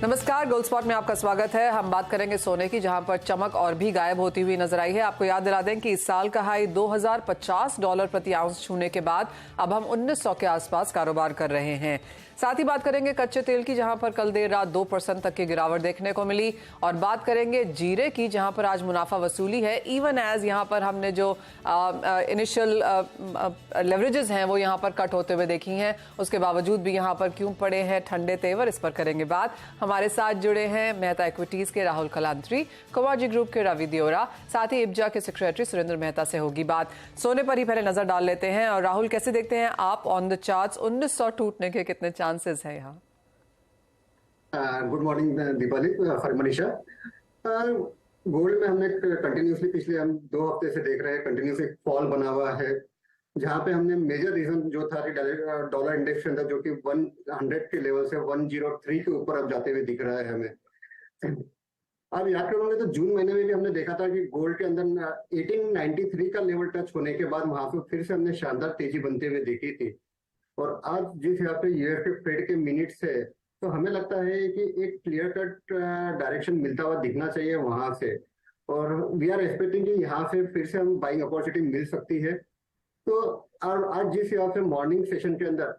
नमस्कार, gold spot में आपका स्वागत है। हम बात करेंगे सोने की, जहां पर चमक और भी गायब होती हुई नजर आई है। आपको याद दिला दें कि इस साल का हाई $2050 प्रति आउंस छूने के बाद अब हम 1900 के आसपास कारोबार कर रहे हैं। साथ ही बात करेंगे कच्चे तेल की, जहां पर कल देर रात 2% तक की गिरावट देखने को मिली। और बात करेंगे जीरे की, जहां पर आज मुनाफा वसूली है। इवन एज यहां पर हमने जो इनिशियल लेवरेजेस हैं वो यहां पर कट होते हुए देखी हैं, उसके बावजूद भी यहां पर क्यों पड़े हैं ठंडे तेवर, इस पर करेंगे बात। हमारे साथ जुड़े हैं मेहता इक्विटीज के राहुल कलांत्री, कुमार ग्रुप के रवि दियोरा, साथ ही इब्जा के सेक्रेटरी सुरेंद्र मेहता से होगी बात। सोने पर ही पहले नजर डाल लेते हैं। और राहुल, कैसे देखते हैं आप ऑन द चार्ट्स, 1900 टूटने के कितने चांसेस हैं यहाँ? Good morning Deepali, Manisha. Gold में हमने कंटिन्यूसली पिछले हम 2 हफ्ते से देख रहे हैं, कंटिन्यूसली फॉल बना हुआ है, जहां पे हमने मेजर रीजन जो था कि डॉलर इंडेक्स के अंदर जो कि 100 के लेवल से 103 के ऊपर अब जाते हुए दिख रहा है हमें। अब याद करोगे तो जून महीने में भी हमने देखा था कि गोल्ड के अंदर 1893 का लेवल टच होने के बाद वहां से फिर से हमने शानदार तेजी बनते हुए देखी थी। और आज जिस यहाँ पे यूएस के फेड के मिनट्स है, तो हमें लगता है कि एक क्लियर कट डायरेक्शन मिलता हुआ दिखना चाहिए वहां से। और वी आर एक्सपेक्टिंग कि यहाँ से फिर से हम बाइंग अपॉर्चुनिटी मिल सकती है। तो और आज जिस यहाँ पे मॉर्निंग सेशन के अंदर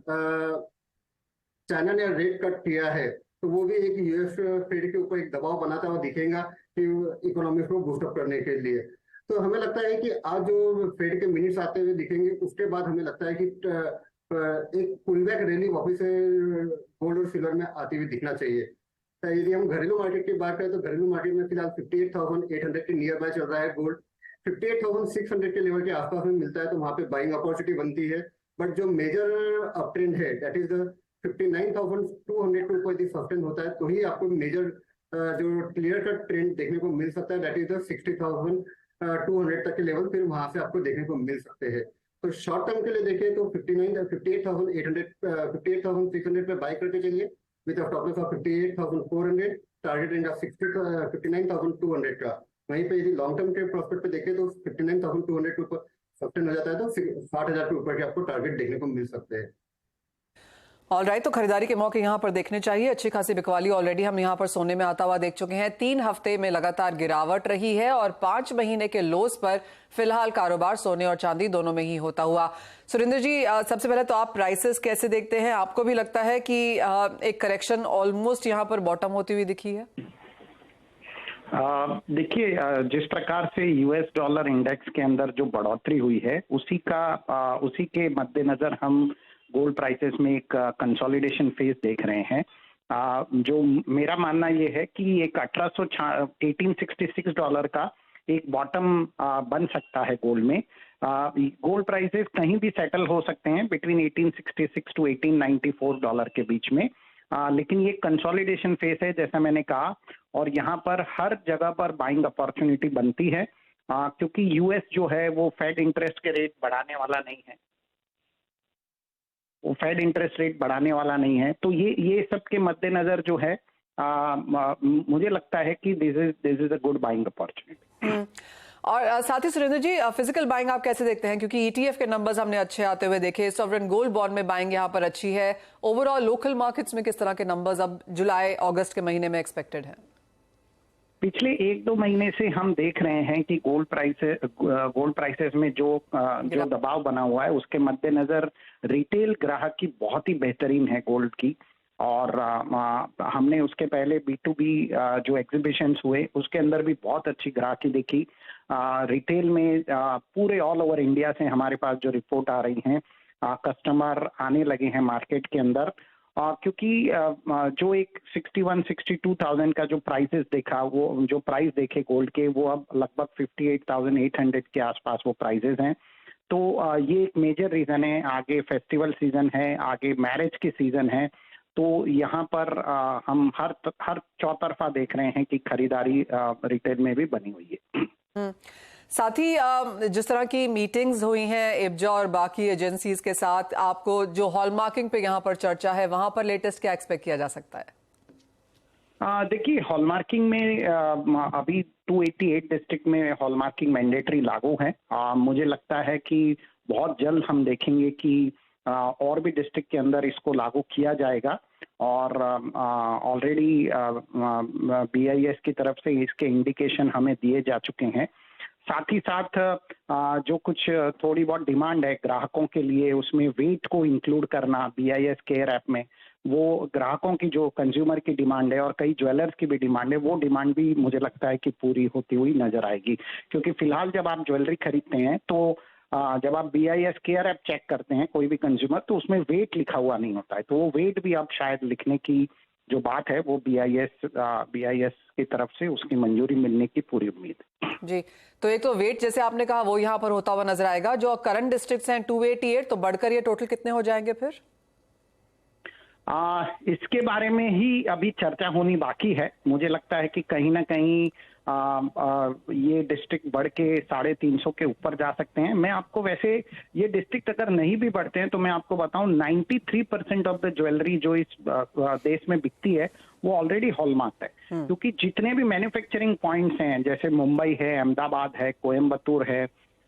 चाइना ने रेट कट किया है, तो वो भी एक यूएस फेड के ऊपर एक दबाव बनाता हुआ दिखेगा कि इकोनॉमी को बूस्टअप करने के लिए। तो हमें लगता है कि आज जो फेड के मिनट्स आते हुए दिखेंगे, उसके बाद हमें लगता है कि एक पुलबैक रैली वापस से गोल्ड और सिल्वर में आती हुई दिखना चाहिए। तो यदि हम घरेलू मार्केट की बात करें तो घरेलू मार्केट में फिलहाल 58,800 के नियर बाय चल रहा है गोल्ड। 58,600 के लेवल के आसपास में मिलता है तो वहां पे बाइंग अपॉर्चुनिटी बनती है। बट जो मेजर अप ट्रेंड है, दैट इज द 59,200 के ऊपर यदि सस्टेन होता है तो ही आपको मेजर जो क्लियर कट ट्रेंड देखने को मिल सकता है, दैट इज द 60,200 तक के लेवल फिर वहां से आपको देखने को मिल सकते हैं। तो शॉर्ट टर्म के लिए देखें तो 58,600 पे बाय करके चलिए with a stop loss of 58,400, target range of 59,200 का। वहीं पे यदि लॉन्ग टर्म के प्रोस्पेक्ट पे देखें तो 59,200 के ऊपर सस्टेन हो जाता है तो 60,000 के ऊपर के आपको टारगेट देखने को मिल सकते हैं। ऑलराइट, तो खरीदारी के मौके यहाँ पर देखने चाहिए। अच्छी खासी बिकवाली ऑलरेडी हम यहाँ पर सोने में आता हुआ देख चुके हैं। 3 हफ्ते में लगातार गिरावट रही है और 5 महीने के लोस पर फिलहाल कारोबार सोने और चांदी दोनों में ही होता हुआ। सुरेंद्र जी, सबसे पहले तो आप प्राइसेस कैसे देखते हैं? आपको भी लगता है कि एक करेक्शन ऑलमोस्ट यहाँ पर बॉटम होती हुई दिखी है? देखिए, जिस प्रकार से यूएस डॉलर इंडेक्स के अंदर जो बढ़ोतरी हुई है उसी के मद्देनजर हम गोल्ड प्राइसेस में एक कंसोलिडेशन फेज देख रहे हैं। जो मेरा मानना ये है कि एक 1866 डॉलर का एक बॉटम बन सकता है गोल्ड में। गोल्ड प्राइसेस कहीं भी सेटल हो सकते हैं बिटवीन 1866 टू 1894 डॉलर के बीच में। लेकिन ये कंसोलिडेशन फेज है जैसा मैंने कहा, और यहाँ पर हर जगह पर बाइंग अपॉर्चुनिटी बनती है, क्योंकि यूएस जो है वो फेड इंटरेस्ट के रेट बढ़ाने वाला नहीं है। वो फेड इंटरेस्ट रेट बढ़ाने वाला नहीं है। तो ये सब के मद्देनजर जो है मुझे लगता है कि this is a good buying opportunity. और साथ ही सुरेंद्र जी, फिजिकल बाइंग आप कैसे देखते हैं? क्योंकि ईटीएफ के नंबर्स हमने अच्छे आते हुए देखे, सॉवरेन गोल्ड बॉन्ड में बाइंग यहाँ पर अच्छी है। ओवरऑल लोकल मार्केट्स में किस तरह के नंबर्स अब जुलाई अगस्त के महीने में एक्सपेक्टेड है? पिछले 1-2 महीने से हम देख रहे हैं कि गोल्ड प्राइसेस में जो दबाव बना हुआ है, उसके मद्देनजर रिटेल ग्राहक की बहुत ही बेहतरीन है गोल्ड की। और हमने उसके पहले B2B जो एग्जीबिशंस हुए उसके अंदर भी बहुत अच्छी ग्राहकी देखी। रिटेल में पूरे ऑल ओवर इंडिया से हमारे पास जो रिपोर्ट आ रही हैं, कस्टमर आने लगे हैं मार्केट के अंदर। क्योंकि जो एक 61-62,000 का जो प्राइसेस देखा, वो जो प्राइस देखे गोल्ड के, वो अब लगभग 58,800 के आसपास वो प्राइसेस हैं। तो ये एक मेजर रीजन है। आगे फेस्टिवल सीजन है, आगे मैरिज की सीजन है, तो यहाँ पर हम हर चौतरफा देख रहे हैं कि खरीदारी रिटेल में भी बनी हुई है। साथ ही जिस तरह की मीटिंग्स हुई हैं इब्जा और बाकी एजेंसीज के साथ, आपको जो हॉलमार्किंग पे यहाँ पर चर्चा है, वहां पर लेटेस्ट क्या एक्सपेक्ट किया जा सकता है? देखिए, हॉलमार्किंग में अभी 288 डिस्ट्रिक्ट में हॉलमार्किंग मैंडेटरी लागू है। मुझे लगता है कि बहुत जल्द हम देखेंगे कि और भी डिस्ट्रिक्ट के अंदर इसको लागू किया जाएगा और ऑलरेडी BIS की तरफ से इसके इंडिकेशन हमें दिए जा चुके हैं। साथ ही साथ जो कुछ थोड़ी बहुत डिमांड है ग्राहकों के लिए, उसमें वेट को इंक्लूड करना BIS केयर ऐप में, वो ग्राहकों की जो कंज्यूमर की डिमांड है और कई ज्वेलर्स की भी डिमांड है, वो डिमांड भी मुझे लगता है कि पूरी होती हुई नजर आएगी। क्योंकि फिलहाल जब आप ज्वेलरी खरीदते हैं तो जब आप BIS केयर ऐप चेक करते हैं कोई भी कंज्यूमर, तो उसमें वेट लिखा हुआ नहीं होता है, तो वो वेट भी अब शायद लिखने की जो बात है वो BIS की तरफ से उसकी मंजूरी मिलने की पूरी उम्मीद है। जी, तो एक तो वेट जैसे आपने कहा वो यहाँ पर होता हुआ नजर आएगा। जो करंट डिस्ट्रिक्ट्स हैं 288, तो बढ़कर ये टोटल कितने हो जाएंगे फिर? इसके बारे में ही अभी चर्चा होनी बाकी है। मुझे लगता है कि कहीं ना कहीं ये डिस्ट्रिक्ट बढ़ के 350 के ऊपर जा सकते हैं। मैं आपको वैसे ये डिस्ट्रिक्ट अगर नहीं भी बढ़ते हैं तो मैं आपको बताऊं 93% ऑफ द ज्वेलरी जो इस देश में बिकती है वो ऑलरेडी हॉलमार्क है। क्योंकि जितने भी मैन्युफैक्चरिंग पॉइंट्स हैं, जैसे मुंबई है, अहमदाबाद है, कोयम्बतूर है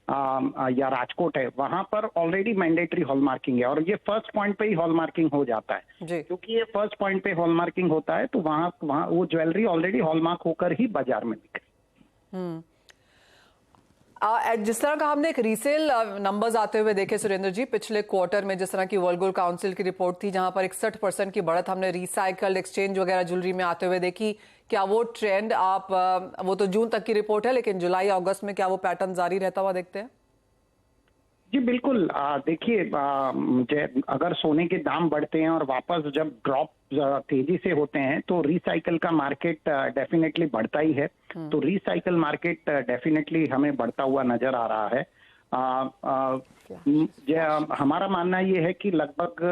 या राजकोट है, वहां पर ऑलरेडी मैंडेटरी हॉलमार्किंग है और ये फर्स्ट पॉइंट पे ही हॉलमार्किंग हो जाता है। क्योंकि ये फर्स्ट पॉइंट पे हॉलमार्किंग होता है तो वहां वो ज्वेलरी ऑलरेडी हॉलमार्क होकर ही बाजार में बिके। जिस तरह का हमने एक रीसेल नंबर्स आते हुए देखे सुरेंद्र जी पिछले क्वार्टर में, जिस तरह की वर्ल्ड गोल्ड काउंसिल की रिपोर्ट थी जहां पर 61% की बढ़त हमने रिसाइकल्ड एक्सचेंज वगैरह ज्वेलरी में आते हुए देखी, क्या वो ट्रेंड आप वो तो जून तक की रिपोर्ट है, लेकिन जुलाई अगस्त में क्या वो पैटर्न जारी रहता हुआ देखते हैं? जी बिल्कुल। देखिए, अगर सोने के दाम बढ़ते हैं और वापस जब ड्रॉप तेजी से होते हैं तो रिसाइकल का मार्केट डेफिनेटली बढ़ता ही है। तो रिसाइकल मार्केट डेफिनेटली हमें बढ़ता हुआ नजर आ रहा है। हमारा मानना ये है कि लगभग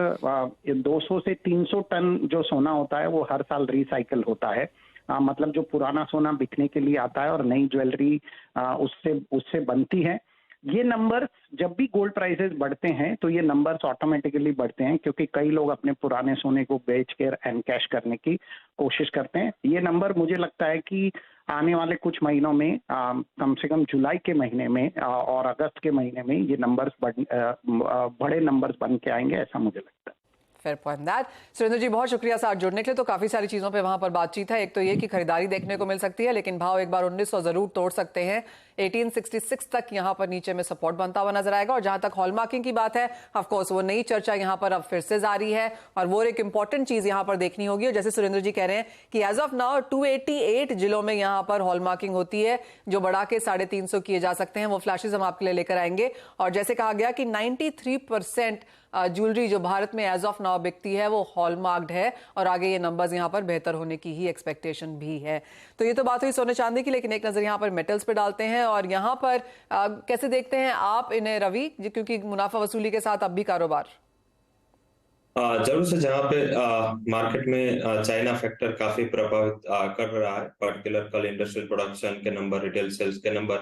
200 से 300 टन जो सोना होता है वो हर साल रिसाइकल होता है। मतलब जो पुराना सोना बिकने के लिए आता है और नई ज्वेलरी उससे बनती है। ये नंबर्स जब भी गोल्ड प्राइसेस बढ़ते हैं तो ये नंबर्स ऑटोमेटिकली बढ़ते हैं, क्योंकि कई लोग अपने पुराने सोने को बेच कर एनकैश करने की कोशिश करते हैं। ये नंबर मुझे लगता है कि आने वाले कुछ महीनों में कम से कम जुलाई के महीने में और अगस्त के महीने में ये नंबर्स बड़े नंबर्स बन के आएंगे, ऐसा मुझे लगता है। Fair point that. Surendra ji बहुत शुक्रिया साथ जुड़ने के लिए। तो काफी सारी चीजों पे वहां पर बातचीत है। एक तो ये कि खरीदारी देखने को मिल सकती है, लेकिन भाव एक बार 1900 जरूर तोड़ सकते हैं। 1866 तक यहां पर नीचे में सपोर्ट बनता हुआ नजर आएगा। और जहां तक हॉलमार्किंग की बात है, ऑफ कोर्स वो नई चर्चा यहां पर अब फिर से जारी है और वो एक इंपॉर्टेंट चीज यहां पर देखनी होगी। और जैसे सुरेंद्र जी कह रहे हैं कि एज ऑफ नाउ 288 जिलों में यहां पर हॉलमार्किंग होती है, जो बढ़ा के 350 किए जा सकते हैं। वो फ्लैशेज हम आपके लिए लेकर आएंगे। और जैसे कहा गया कि 93% ज्वेलरी जो भारत में एज ऑफ नाउ बिकती है वो हॉलमार्क्ड है और आगे ये नंबर्स यहां पर बेहतर होने की ही एक्सपेक्टेशन भी है। तो ये तो बात हुई सोने चांदी की, लेकिन एक नजर यहां पर मेटल्स पे डालते हैं और यहां पर कैसे देखते हैं आप इन्हें रवि, क्योंकि मुनाफा वसूली के साथ अब भी कारोबार? जरूर से जहाँ पे मार्केट में चाइना फैक्टर काफी प्रभावित कर रहा है। पर्टिकुलर कल इंडस्ट्रियल प्रोडक्शन के नंबर, रिटेल सेल्स के नंबर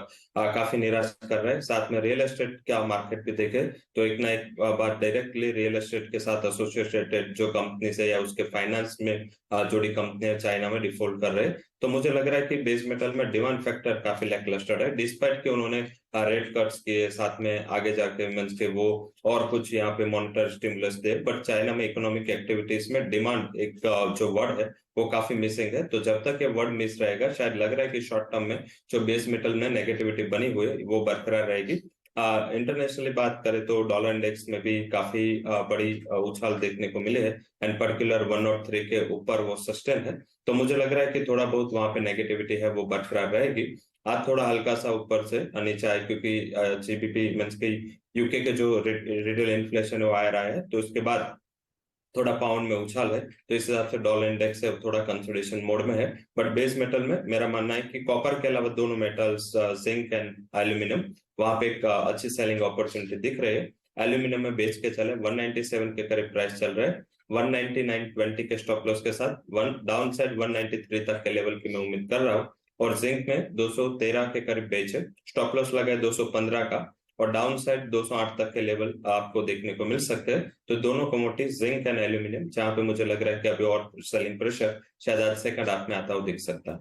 काफी निराश कर रहे हैं। साथ में रियल एस्टेट का मार्केट भी देखे तो एक ना एक बार डायरेक्टली रियल एस्टेट के साथ एसोसिएटेड जो कंपनी है या उसके फाइनेंस में जुड़ी कंपनियां चाइना में डिफॉल्ट कर रहे हैं। तो मुझे लग रहा है कि बेस मेटल में डिमांड फैक्टर काफी लैकलस्टर है, डिस्पाइट कि उन्होंने रेट कट्स किए, साथ में आगे जाके मींस के वो और कुछ यहाँ पे monetary stimulus they. But China में इकोनॉमिक एक्टिविटीज में डिमांड एक जो वर्ड है वो काफी मिसिंग है। तो जब तक ये वर्ड मिस रहेगा, शायद लग रहा है कि शॉर्ट टर्म में जो बेस मेटल में नेगेटिविटी बनी हुई है वो बरकरार रहेगी। इंटरनेशनली बात करें तो डॉलर इंडेक्स में भी काफी बड़ी उछाल देखने को मिले है एंड पर्टिकुलर 103 के ऊपर वो सस्टेन है। तो मुझे लग रहा है कि थोड़ा बहुत वहां पे नेगेटिविटी है वो बरकरार रहेगी। आज थोड़ा हल्का सा ऊपर से नीचे आए, क्योंकि जीबीपी मींस की यूके के जो रिटेल इन्फ्लेशन है वो आ रहा है, तो उसके बाद थोड़ा पाउंड में उछाल है। तो इस हिसाब से डॉलर इंडेक्स है थोड़ा कंसोलिडेशन मोड में है। बट बेस मेटल में मेरा मानना है कि कॉपर के अलावा दोनों मेटल्स जिंक एंड एल्यूमिनियम वहां पे एक अच्छी सेलिंग अपॉर्चुनिटी दिख रही है। एल्यूमिनियम में बेच के चले 197 के करीब प्राइस चल रहा है, 199.20 के स्टॉप लॉस के साथ डाउन साइड 193 तक के लेवल की मैं उम्मीद कर रहा हूँ। और जिंक में 213 के करीब बेच है, स्टॉप लॉस लगा है 215 का और डाउन साइड 208 तक के लेवल आपको देखने को मिल सकते हैं। तो दोनों कमोडिटी जिंक एंड एल्यूमिनियम जहां पे मुझे लग रहा है कि अभी और सेलिंग प्रेशर शायद आज सेकंड हाफ में आता हुआ दिख सकता है।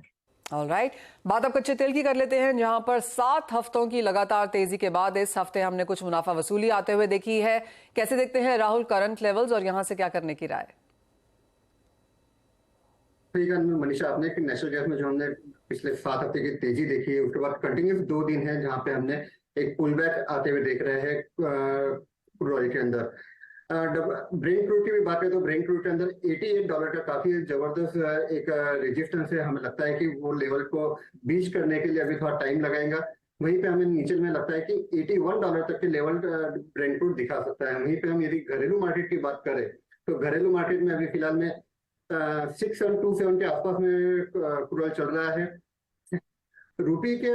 ऑलराइट, बात अब कच्चे तेल की कर लेते हैं, जहां पर 7 हफ्तों की लगातार तेजी के बाद इस हफ्ते हमने कुछ मुनाफा वसूली आते हुए देखी है। कैसे देखते हैं राहुल करंट लेवल्स और यहां से क्या करने की राय? ठीक है मनीषा, आपने कि नेशनल गैस में जो हमने पिछले 7 हफ्ते की तेजी देखी है, उसके बाद कंटिन्यूस 2 दिन है जहां पे हमने एक पुल बैक आते हुए देख रहे हैं क्रूड ऑयल के अंदर। ब्रेंट क्रूड की भी बात करें तो ब्रेंट क्रूड के अंदर $88 का काफी जबरदस्त एक रेजिस्टेंस है। हमें लगता है कि वो लेवल को बीच करने के लिए अभी थोड़ा टाइम लगाएगा। वहीं पे हमें नीचे में लगता है कि $81 तक के लेवल ब्रेंट क्रूड दिखा सकता है। वहीं पे हम यदि घरेलू मार्केट की बात करें तो घरेलू मार्केट में अभी फिलहाल में 6.27 के आसपास में क्रूड ऑयल चल रहा है। रुपये के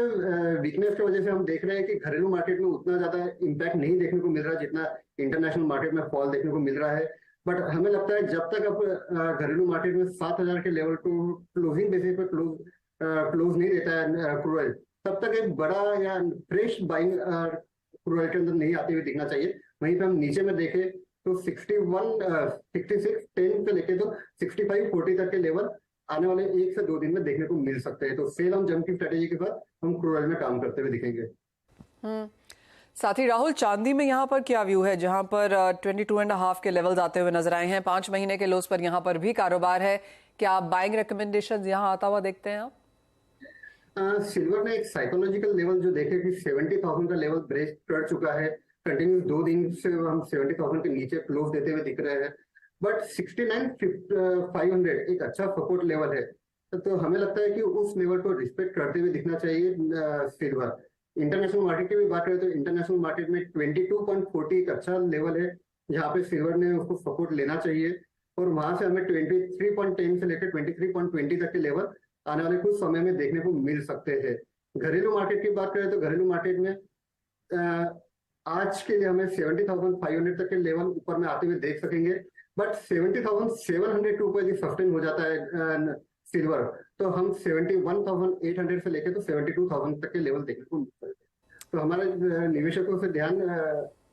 वीकनेस की वजह से हम देख रहे हैं कि घरेलू मार्केट में उतना ज्यादा इम्पैक्ट नहीं देखने को मिल रहा जितना इंटरनेशनल मार्केट में फॉल देखने को मिल रहा है। बट हमें लगता है जब तक अब घरेलू मार्केट में 7,000 के लेवल को क्लोजिंग बेसिस पे क्लोज नहीं देता है क्रूड ऑयल, तब तक एक बड़ा या फ्रेश बाइंग क्रूड ऑयल के अंदर नहीं आते हुए दिखना चाहिए। वहीं पे हम नीचे में देखें तो 66.10 से लेके तो 65.40 तक के लेवल आने वाले 1 से 2 दिन में देखने को मिल सकते हैं। तो सेल हम जंप की स्ट्रेटेजी के साथ हम क्रूड ऑयल में काम करते हुए दिखेंगे। साथ ही राहुल, चांदी में यहाँ पर क्या व्यू है, जहां पर 22.5 के लेवल्स आते हुए नजर आए हैं। 5 महीने के लोस पर यहाँ पर भी कारोबार है। क्या बाइंग रिकमेंडेशन यहाँ आता हुआ देखते हैं आप? सिल्वर ने एक साइकोलॉजिकल लेवल जो देखे कि 70,000 का लेवल ब्रेक कर चुका है। कंटिन्यूस 2 दिन से हम 70,000 के नीचे क्लोज देते हुए दिख रहे हैं। बट 69,500 एक अच्छा सपोर्ट लेवल है। तो हमें लगता है कि उस लेवल को रिस्पेक्ट करते हुए दिखना चाहिए सिल्वर। इंटरनेशनल मार्केट की भी बात करें तो इंटरनेशनल मार्केट में 22.40 एक अच्छा लेवल है जहाँ पे सिल्वर ने उसको सपोर्ट लेना चाहिए। और वहां से हमें 23.10 से लेकर 23.20 तक के लेवल आने वाले कुछ समय में देखने को मिल सकते हैं। घरेलू मार्केट की बात करें तो घरेलू मार्केट में आज के लिए हमें 70,500 तक के लेवल ऊपर में आते हुए देख सकेंगे। बट 70,700 के ऊपर यदि सस्टेन हो जाता है सिल्वर, तो हम 71,800 से लेकर तो 72,000 तक के लेवल देखने को मिल सकते हैं। तो हमारे निवेशकों से ध्यान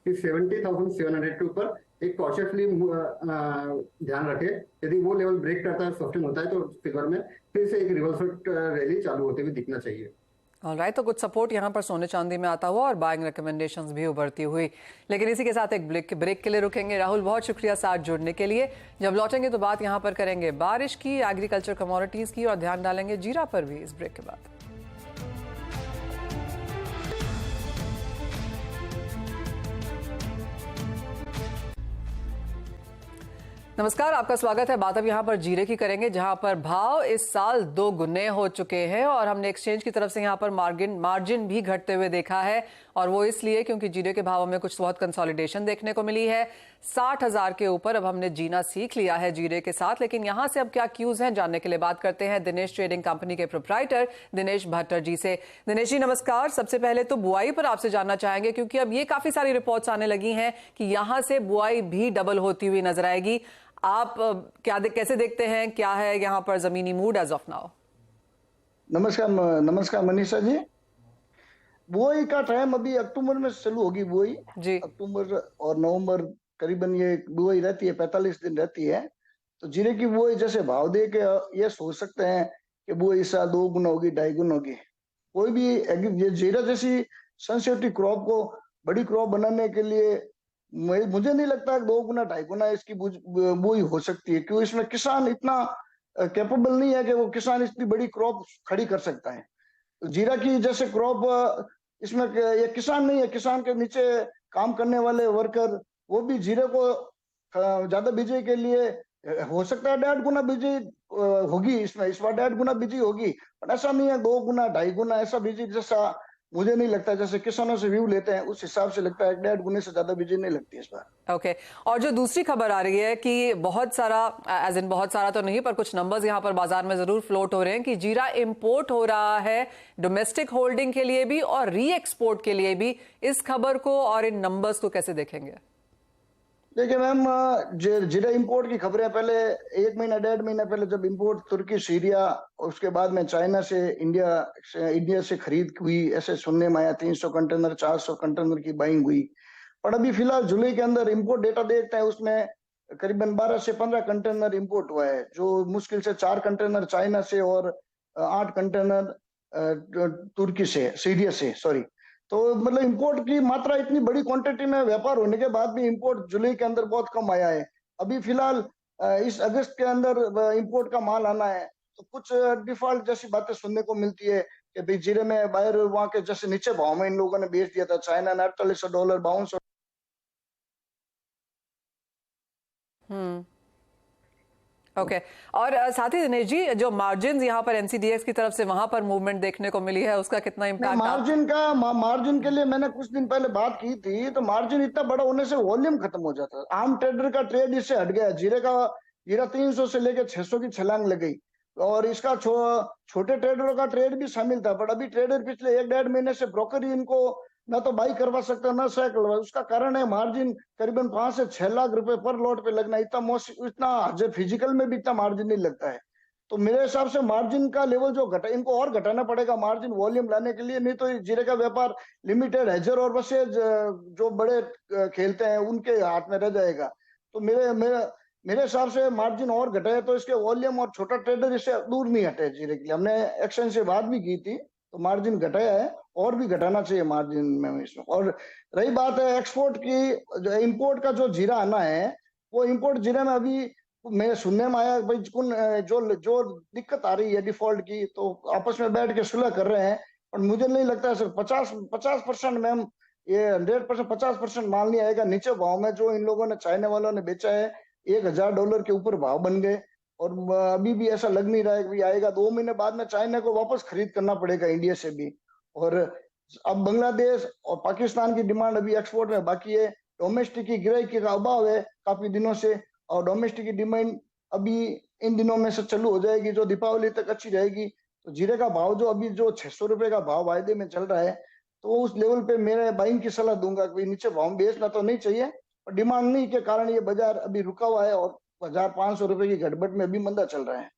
कि 70,700 के ऊपर एक कॉशियसली ध्यान रखे। यदि वो लेवल ब्रेक करता है, सस्टेन होता है, तो सिल्वर में फिर से एक रिवर्सल रैली चालू होते हुए दिखना चाहिए। ऑलराइट, तो कुछ सपोर्ट यहाँ पर सोने चांदी में आता हुआ और बाइंग रिकमेंडेशंस भी उभरती हुई। लेकिन इसी के साथ एक ब्रेक के लिए रुकेंगे। राहुल, बहुत शुक्रिया साथ जुड़ने के लिए। जब लौटेंगे तो बात यहाँ पर करेंगे बारिश की, एग्रीकल्चर कमोडिटीज की और ध्यान डालेंगे जीरा पर भी इस ब्रेक के बाद। नमस्कार, आपका स्वागत है। बात अब यहाँ पर जीरे की करेंगे, जहां पर भाव इस साल 2 गुने हो चुके हैं और हमने एक्सचेंज की तरफ से यहाँ पर मार्जिन भी घटते हुए देखा है। और वो इसलिए क्योंकि जीरे के भावों में कुछ बहुत कंसोलिडेशन देखने को मिली है। 60,000 के ऊपर अब हमने जीना सीख लिया है जीरे के साथ। लेकिन यहाँ से अब क्या क्यूज हैं, जानने के लिए बात करते हैं दिनेश ट्रेडिंग कंपनी के प्रोप्राइटर दिनेश भट्टर जी से। दिनेश जी नमस्कार। सबसे पहले तो बुआई पर आपसे जानना चाहेंगे, क्योंकि अब ये काफी सारी रिपोर्ट्स आने लगी हैं कि यहाँ से बुआई भी डबल होती हुई नजर आएगी। आप कैसे देखते हैं, क्या है यहाँ पर जमीनी मूड एज ऑफ नाउ? नमस्कार मनीषा जी। बुआई का टाइम अभी अक्टूबर में शुरू होगी बुआई जी। अक्टूबर और नवंबर करीबन ये बुआई रहती है, 45 दिन रहती है। तो जीरे की बुआई जैसे भाव दे के ये सोच सकते हैं कि बुआई इस साल 2 गुना होगी, 2.5 गुना होगी। कोई भी जीरा जैसी सेंसिटिव क्रॉप को बड़ी क्रॉप बनाने के लिए मुझे नहीं लगता है 2 गुना 2.5 गुना इसकी बुआई हो सकती है, क्योंकि इसमें किसान इतना कैपेबल नहीं है कि वो किसान इतनी बड़ी क्रॉप खड़ी कर सकता है। जीरा की जैसे क्रॉप इसमें ये किसान नहीं है, किसान के नीचे काम करने वाले वर्कर वो भी जीरे को ज्यादा बीजे के लिए हो सकता है 1.5 गुना बीजी होगी इसमें, इस बार 1.5 गुना बीजी होगी। पर ऐसा नहीं है 2 गुना 2.5 गुना ऐसा बीजी जैसा मुझे नहीं लगता। जैसे किसानों से व्यू लेते हैं उस हिसाब से लगता है 1.5 गुने से ज्यादा बीजी नहीं लगती इस बार। ओके। और जो दूसरी खबर आ रही है कि बहुत सारा बहुत सारा तो नहीं पर कुछ नंबर्स यहाँ पर बाजार में जरूर फ्लोट हो रहे हैं कि जीरा इंपोर्ट हो रहा है डोमेस्टिक होल्डिंग के लिए भी और री एक्सपोर्ट के लिए भी। इस खबर को और इन नंबर्स को कैसे देखेंगे? देखिए मैम, जीरा इंपोर्ट की खबरें पहले 1 महीना 1.5 महीना पहले जब इंपोर्ट तुर्की, सीरिया और उसके बाद में चाइना से इंडिया से खरीद हुई, ऐसे सुनने में आया 300 कंटेनर 400 कंटेनर की बाइंग हुई। पर अभी फिलहाल जुलाई के अंदर इंपोर्ट डेटा देखते हैं, उसमें करीबन 12 से 15 कंटेनर इंपोर्ट हुआ है, जो मुश्किल से 4 कंटेनर चाइना से और 8 कंटेनर तुर्की से, सीरिया से, सॉरी। तो मतलब इंपोर्ट की मात्रा इतनी बड़ी क्वांटिटी में व्यापार होने के बाद भी इंपोर्ट जुलाई के अंदर बहुत कम आया है। अभी फिलहाल इस अगस्त के अंदर इंपोर्ट का माल आना है, तो कुछ डिफॉल्ट जैसी बातें सुनने को मिलती है कि भाई जीरे में बाहर वहां के जैसे नीचे भाव में इन लोगों ने बेच दिया था, चाइना ने $4800, $5200। ओके और साथ ही दिनेश जी, जो मार्जिन यहाँ पर एनसीडीएक्स की तरफ से वहां पर मूवमेंट देखने को मिली है, उसका कितना इम्पैक्ट? मार्जिन के लिए मैंने कुछ दिन पहले बात की थी, तो मार्जिन इतना बड़ा होने से वॉल्यूम खत्म हो जाता है। आम ट्रेडर का ट्रेड इससे हट गया। जीरा 300 से लेकर 600 की छलांग लग गई, और इसका छोटे ट्रेडरों का ट्रेड भी शामिल था। बट अभी ट्रेडर पिछले 1-1.5 महीने से ब्रोकर ही इनको ना तो बाई करवा सकता, ना सेल करवा। उसका कारण है मार्जिन करीबन 5 से 6 लाख रुपए पर लॉट पे लगना। इतना फिजिकल में भी इतना मार्जिन नहीं लगता है। तो मेरे हिसाब से मार्जिन का लेवल जो घटा, इनको और घटाना पड़ेगा मार्जिन वॉल्यूम लाने के लिए, नहीं तो जीरे का व्यापार लिमिटेड हेजर और बस जो बड़े खेलते हैं उनके हाथ में रह जाएगा। तो मेरे हिसाब से मार्जिन और घटाए तो इसके वॉल्यूम और छोटा ट्रेडर इससे दूर नहीं हटे जीरे के लिए। हमने एक्शन से बात भी की थी, तो मार्जिन घटाया है, और भी घटाना चाहिए मार्जिन में इसमें। और रही बात है एक्सपोर्ट की, इंपोर्ट का जो जीरा आना है, वो इंपोर्ट जीरा में अभी मैं सुनने में आया भाई जो दिक्कत आ रही है डिफॉल्ट की, तो आपस में बैठ के सुलह कर रहे हैं। और मुझे नहीं लगता है सर 50% मैम, ये 100% 50% माल नहीं आएगा नीचे भाव में। जो इन लोगों ने, चाइना वालों ने बेचा है, $1000 के ऊपर भाव बन गए, और अभी भी ऐसा लग नहीं रहा है कि आएगा। 2 महीने बाद में चाइना को वापस खरीद करना पड़ेगा इंडिया से भी। और अब बांग्लादेश और पाकिस्तान की डिमांड अभी एक्सपोर्ट में बाकी है। डोमेस्टिक की गिराई का अभाव है काफी दिनों से, और डोमेस्टिक की डिमांड अभी इन दिनों में से चालू हो जाएगी, जो दीपावली तक अच्छी रहेगी। तो जीरे का भाव जो अभी जो 600 रुपए का भाव वायदे में चल रहा है, तो उस लेवल पे मेरे बाइंग की सलाह दूंगा कि नीचे भाव बेचना तो नहीं चाहिए। और डिमांड नहीं के कारण ये बाजार अभी रुका हुआ है, और 1500 रुपए की घटबट में अभी मंदा चल रहा है।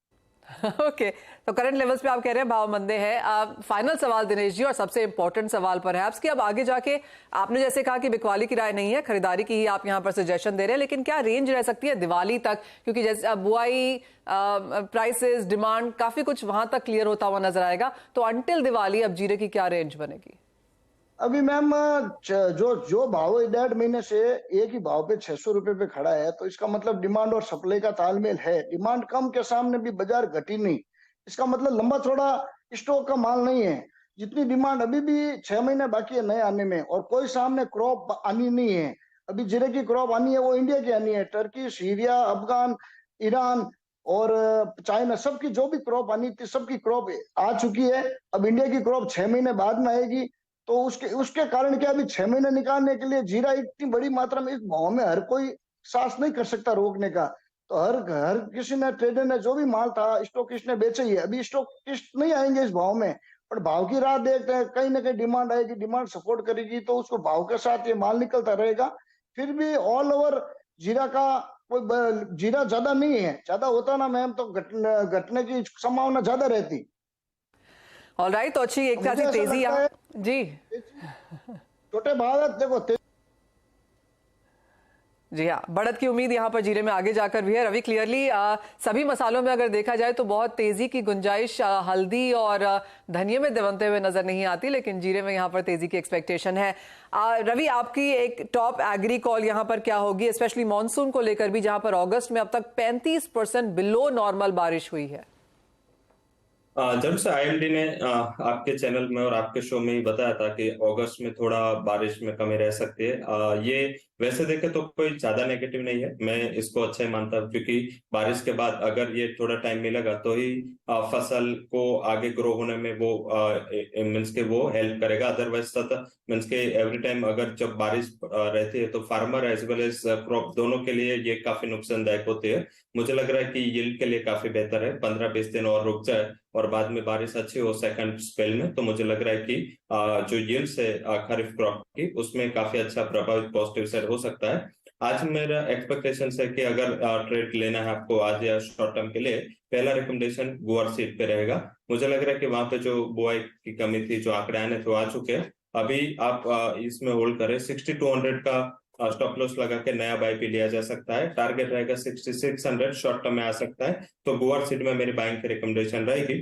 ओके तो करंट लेवल्स पे आप कह रहे हैं भाव मंदे हैं। फाइनल सवाल दिनेश जी, और सबसे इंपॉर्टेंट सवाल पर है आपकी, अब आगे जाके आपने जैसे कहा कि बिकवाली की राय नहीं है, खरीदारी की ही आप यहाँ पर सजेशन दे रहे हैं, लेकिन क्या रेंज रह सकती है दिवाली तक? क्योंकि जैसे अब बुआई, प्राइसेस, डिमांड, काफी कुछ वहां तक क्लियर होता हुआ नजर आएगा। तो अंटिल दिवाली अब जीरे की क्या रेंज बनेगी? अभी मैम जो भाव 1.5 महीने से एक ही भाव पे 600 रुपए पे खड़ा है, तो इसका मतलब डिमांड और सप्लाई का तालमेल है। डिमांड कम के सामने भी बाजार घटी नहीं, इसका मतलब लंबा चौड़ा स्टॉक का माल नहीं है। जितनी डिमांड अभी भी 6 महीने बाकी है नए आने में, और कोई सामने क्रॉप आनी नहीं है। अभी जीरे की क्रॉप आनी है वो इंडिया की आनी है। टर्की, सीरिया, अफगान, ईरान और चाइना, सबकी जो भी क्रॉप आनी थी सबकी क्रॉप आ चुकी है। अब इंडिया की क्रॉप 6 महीने बाद में आएगी। तो उसके कारण क्या, अभी 6 महीने निकालने के लिए जीरा इतनी बड़ी मात्रा में इस भाव में हर कोई साहस नहीं कर सकता रोकने का। तो हर किसी ने, ट्रेडर ने जो भी माल था स्टॉकिस्ट ने बेचा ही है। अभी स्टॉकिस्ट नहीं आएंगे इस भाव में, पर भाव की राह देखते हैं, कहीं ना कहीं डिमांड आएगी, डिमांड सपोर्ट करेगी, तो उसको भाव के साथ ये माल निकलता रहेगा। फिर भी ऑल ओवर जीरा का कोई, जीरा ज्यादा नहीं है। ज्यादा होता ना मैम तो घटने की संभावना ज्यादा रहती। ऑलराइट, तो अच्छी एक खासी तेजी जी छोटे भाव देखो जी हाँ, बढ़त की उम्मीद यहाँ पर जीरे में आगे जाकर भी है। रवि, क्लियरली सभी मसालों में अगर देखा जाए तो बहुत तेजी की गुंजाइश हल्दी और धनिये में बनते हुए नजर नहीं आती, लेकिन जीरे में यहाँ पर तेजी की एक्सपेक्टेशन है। रवि, आपकी एक टॉप एग्री कॉल यहाँ पर क्या होगी, स्पेशली मॉनसून को लेकर भी, जहां पर अगस्त में अब तक 35% बिलो नॉर्मल बारिश हुई है? जब से आईएमडी ने आपके चैनल में और आपके शो में ही बताया था कि अगस्त में थोड़ा बारिश में कमी रह सकती है, ये वैसे देखे तो कोई ज्यादा नेगेटिव नहीं है। मैं इसको अच्छा ही मानता हूँ, क्योंकि बारिश के बाद अगर ये थोड़ा टाइम मिलेगा तो ही फसल को आगे ग्रो होने में वो मीन्स के वो हेल्प करेगा। अदरवाइज मीन्स के एवरी टाइम अगर जब बारिश रहती है तो farmer as well as crop दोनों के लिए ये काफी नुकसानदायक होती है। मुझे लग रहा है कि यील्ड के लिए काफी बेहतर है 15-20 दिन और रुक जाए और बाद में बारिश अच्छी हो सेकंड स्पेल में, तो मुझे लग रहा है कि जो यील्ड है खरीफ क्रॉप की उसमें काफी अच्छा प्रभावित पॉजिटिव साइड हो सकता है। आज मेरा एक्सपेक्टेशन है कि अगर ट्रेड लेना है आपको आज या शॉर्ट टर्म के लिए, पहला रिकमेंडेशन गुआर सीड पे रहेगा। मुझे लग रहा है कि वहां पे जो बुआई की कमी थी, जो आंकड़े आने थे आ चुके हैं। अभी आप इसमें होल्ड करें, 6200 का स्टॉप लॉस लगा के नया बाई भी लिया जा सकता है। टारगेट रहेगा 6600, शॉर्ट टर्म में आ सकता है। तो गुआर सीड में मेरी बाइंग की रिकमेंडेशन रहेगी।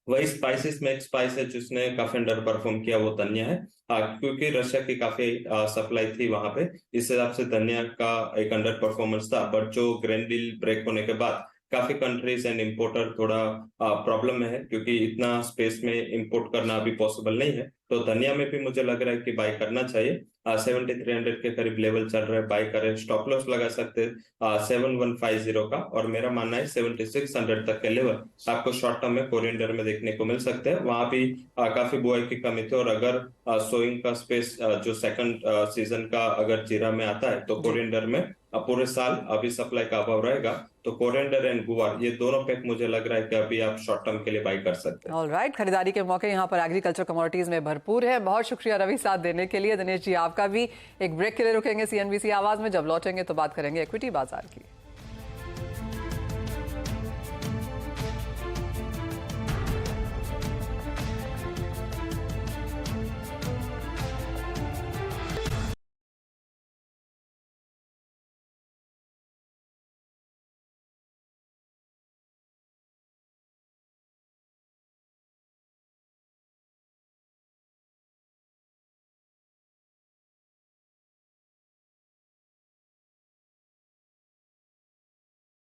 वही स्पाइसेस में एक स्पाइस है जिसने काफी अंडर परफॉर्म किया, वो धनिया है। क्योंकि रशिया की काफी सप्लाई थी वहां पे, इस हिसाब से धनिया का एक अंडर परफॉर्मेंस था। बट जो ग्रेन डील ब्रेक होने के बाद काफी कंट्रीज एंड इम्पोर्टर थोड़ा प्रॉब्लम में है, क्योंकि इतना स्पेस में इंपोर्ट करना अभी पॉसिबल नहीं है। तो धनिया में भी मुझे लग रहा है कि बाय करना चाहिए। 7300 के करीब लेवल चल रहा है, बाय करें। स्टॉप लॉस लगा सकते हैं 7150 का, और मेरा मानना है 7600 तक के लेवल आपको शॉर्ट टर्म में कोरिएंडर में देखने को मिल सकते हैं। वहां भी काफी बुआई की कमी थी, और अगर सोइंग का स्पेस जो सेकंड सीजन का अगर जीरा में आता है, तो कोरिएंडर में पूरे साल अभी सप्लाई का अभाव रहेगा। तो कोरिएंडर एंड गुआर, ये दोनों पैक मुझे लग रहा है कि अभी आप शॉर्ट टर्म के लिए बाय कर सकते हैं। ऑलराइट, खरीदारी के मौके यहाँ पर एग्रीकल्चर कमोडिटीज में भरपूर है। बहुत शुक्रिया रवि साथ देने के लिए। दिनेश जी आपका भी। एक ब्रेक के लिए रुकेंगे CNBC आवाज में, जब लौटेंगे तो बात करेंगे इक्विटी बाजार की।